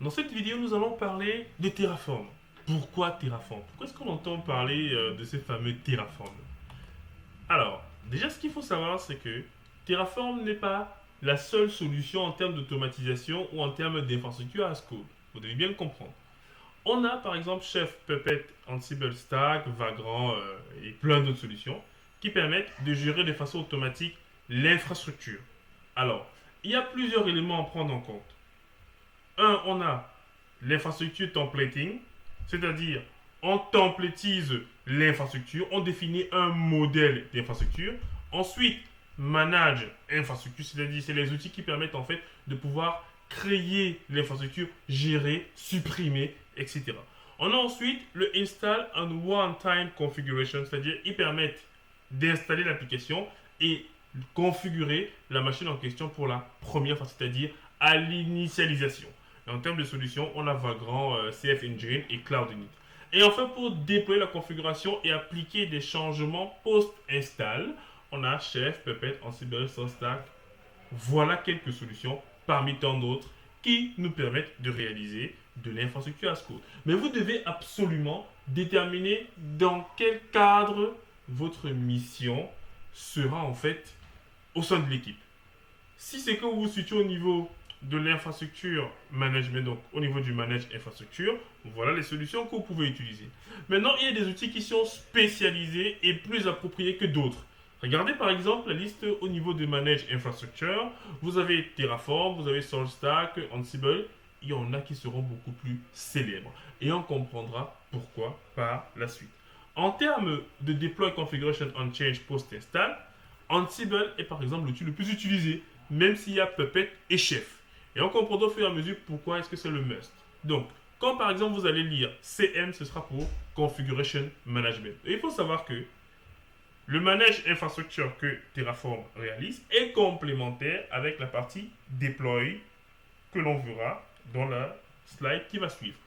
Dans cette vidéo, nous allons parler de Terraform. Pourquoi Terraform? Pourquoi est-ce qu'on entend parler de ces fameux Terraform? Alors, déjà, ce qu'il faut savoir, c'est que Terraform n'est pas la seule solution en termes d'automatisation ou en termes d'infrastructure as code. Vous devez bien le comprendre. On a par exemple Chef, Puppet, Ansible Stack, Vagrant et plein d'autres solutions qui permettent de gérer de façon automatique l'infrastructure. Alors, il y a plusieurs éléments à prendre en compte. Un, on a l'infrastructure templating, c'est-à-dire on templatise l'infrastructure, on définit un modèle d'infrastructure. Ensuite, manage infrastructure, c'est-à-dire c'est les outils qui permettent en fait de pouvoir créer l'infrastructure, gérer, supprimer, etc. On a ensuite le install and one-time configuration, c'est-à-dire ils permettent d'installer l'application et configurer la machine en question pour la première fois, c'est-à-dire à l'initialisation. Et en termes de solutions, on a Vagrant, CF Engine et Cloud Init. Et enfin, pour déployer la configuration et appliquer des changements post-install, on a Chef, Puppet, Ansible, Stack. Voilà quelques solutions parmi tant d'autres qui nous permettent de réaliser de l'infrastructure as code. Mais vous devez absolument déterminer dans quel cadre votre mission sera en fait au sein de l'équipe. Si c'est que vous vous situez au niveau de l'infrastructure management, donc au niveau du manage infrastructure, voilà les solutions que vous pouvez utiliser. Maintenant, il y a des outils qui sont spécialisés et plus appropriés que d'autres. Regardez par exemple la liste au niveau de manage infrastructure. Vous avez Terraform, vous avez SourceStack, Ansible. Il y en a qui seront beaucoup plus célèbres. Et on comprendra pourquoi par la suite. En termes de deploy configuration on change post-install, Ansible est par exemple l'outil le plus utilisé, même s'il y a Puppet et Chef. Et on comprendra au fur et à mesure pourquoi est-ce que c'est le must. Donc, quand par exemple vous allez lire CM, ce sera pour Configuration Management. Et il faut savoir que le manage infrastructure que Terraform réalise est complémentaire avec la partie deploy que l'on verra dans la slide qui va suivre.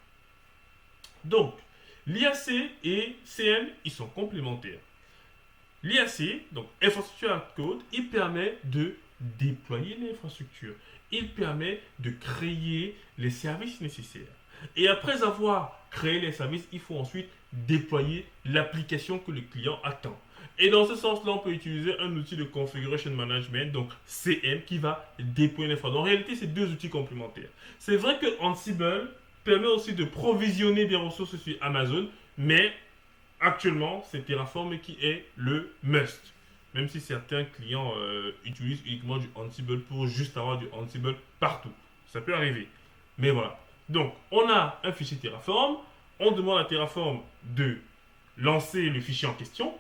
Donc, l'IAC et CM, ils sont complémentaires. L'IAC, donc Infrastructure as Code, il permet de déployer l'infrastructure. Il permet de créer les services nécessaires. Et après avoir créé les services, il faut ensuite déployer l'application que le client attend. Et dans ce sens-là, on peut utiliser un outil de configuration management, donc CM, qui va déployer l'infrastructure. En réalité, c'est deux outils complémentaires. C'est vrai que Ansible permet aussi de provisionner des ressources sur Amazon, mais actuellement, c'est Terraform qui est le must. Même si certains clients utilisent uniquement du Ansible pour juste avoir du Ansible partout. Ça peut arriver. Mais voilà. Donc, on a un fichier Terraform. On demande à Terraform de lancer le fichier en question.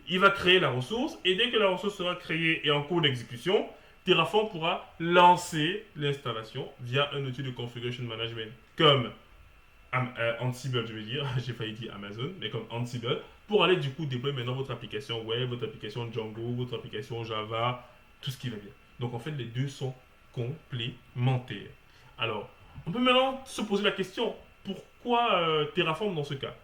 Il va créer la ressource. Et dès que la ressource sera créée et en cours d'exécution, Terraform pourra lancer l'installation via un outil de configuration management comme Ansible, je veux dire, j'ai failli dire Amazon, mais comme Ansible, pour aller du coup déployer maintenant votre application web, votre application Django, votre application Java, tout ce qui va bien. Donc en fait, les deux sont complémentaires. Alors, on peut maintenant se poser la question, pourquoi Terraform dans ce cas?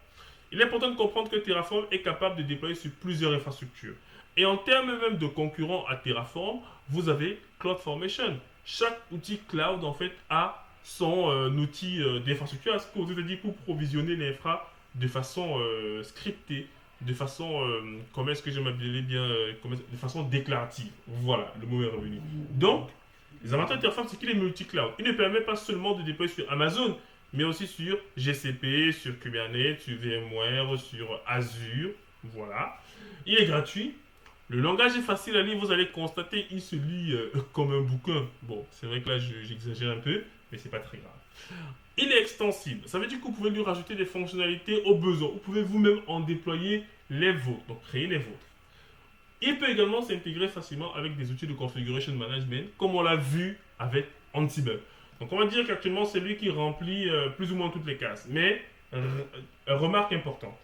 Il est important de comprendre que Terraform est capable de déployer sur plusieurs infrastructures. Et en termes même de concurrents à Terraform, vous avez CloudFormation. Chaque outil cloud en fait a son outil d'infrastructure as code, c'est-à-dire pour provisionner l'infra de façon scriptée, de façon, comment est-ce que je m'appelais bien, de façon déclarative. Voilà, le mot est revenu. Donc, les avantages de Terraform, c'est qu'il est multi-cloud. Il ne permet pas seulement de déployer sur Amazon, mais aussi sur GCP, sur Kubernetes, sur VMware, sur Azure. Voilà. Il est gratuit. Le langage est facile à lire, vous allez constater, il se lit comme un bouquin. Bon, c'est vrai que là, j'exagère un peu, mais c'est pas très grave. Il est extensible. Ça veut dire que vous pouvez lui rajouter des fonctionnalités au besoin. Vous pouvez vous-même en déployer les vôtres, donc créer les vôtres. Il peut également s'intégrer facilement avec des outils de configuration management, comme on l'a vu avec Ansible. Donc on va dire qu'actuellement, c'est lui qui remplit plus ou moins toutes les cases. Mais, remarque importante.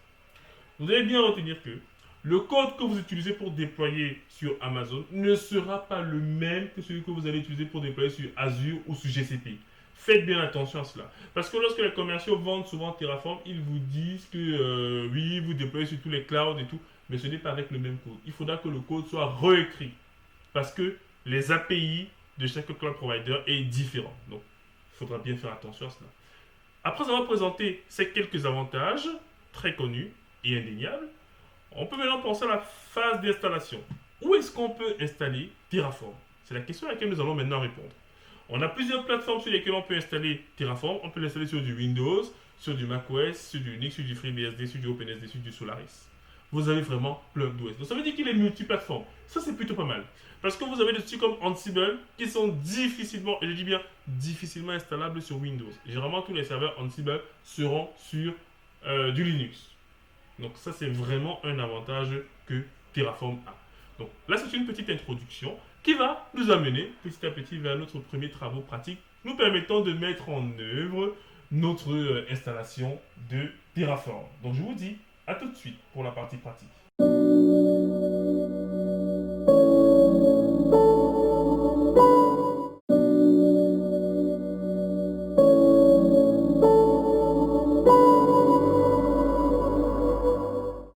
Vous devez bien retenir que le code que vous utilisez pour déployer sur Amazon ne sera pas le même que celui que vous allez utiliser pour déployer sur Azure ou sur GCP. Faites bien attention à cela. Parce que lorsque les commerciaux vendent souvent Terraform, ils vous disent que oui, vous déployez sur tous les clouds et tout, mais ce n'est pas avec le même code. Il faudra que le code soit réécrit. Parce que les API de chaque cloud provider est différent. Donc, il faudra bien faire attention à cela. Après avoir présenté ces quelques avantages, très connus et indéniables, on peut maintenant penser à la phase d'installation. Où est-ce qu'on peut installer Terraform? C'est la question à laquelle nous allons maintenant répondre. On a plusieurs plateformes sur lesquelles on peut installer Terraform. On peut l'installer sur du Windows, sur du macOS, sur du Linux, sur du FreeBSD, sur du OpenSD, sur du Solaris. Vous avez vraiment plein d'OS. Donc ça veut dire qu'il est multiplateforme. Ça, c'est plutôt pas mal. Parce que vous avez des trucs comme Ansible qui sont difficilement, et je dis bien difficilement installables sur Windows. Généralement, tous les serveurs Ansible seront sur du Linux. Donc ça, c'est vraiment un avantage que Terraform a. Donc là, c'est une petite introduction qui va nous amener petit à petit vers notre premier travaux pratique, nous permettant de mettre en œuvre notre installation de Terraform. Donc je vous dis à tout de suite pour la partie pratique.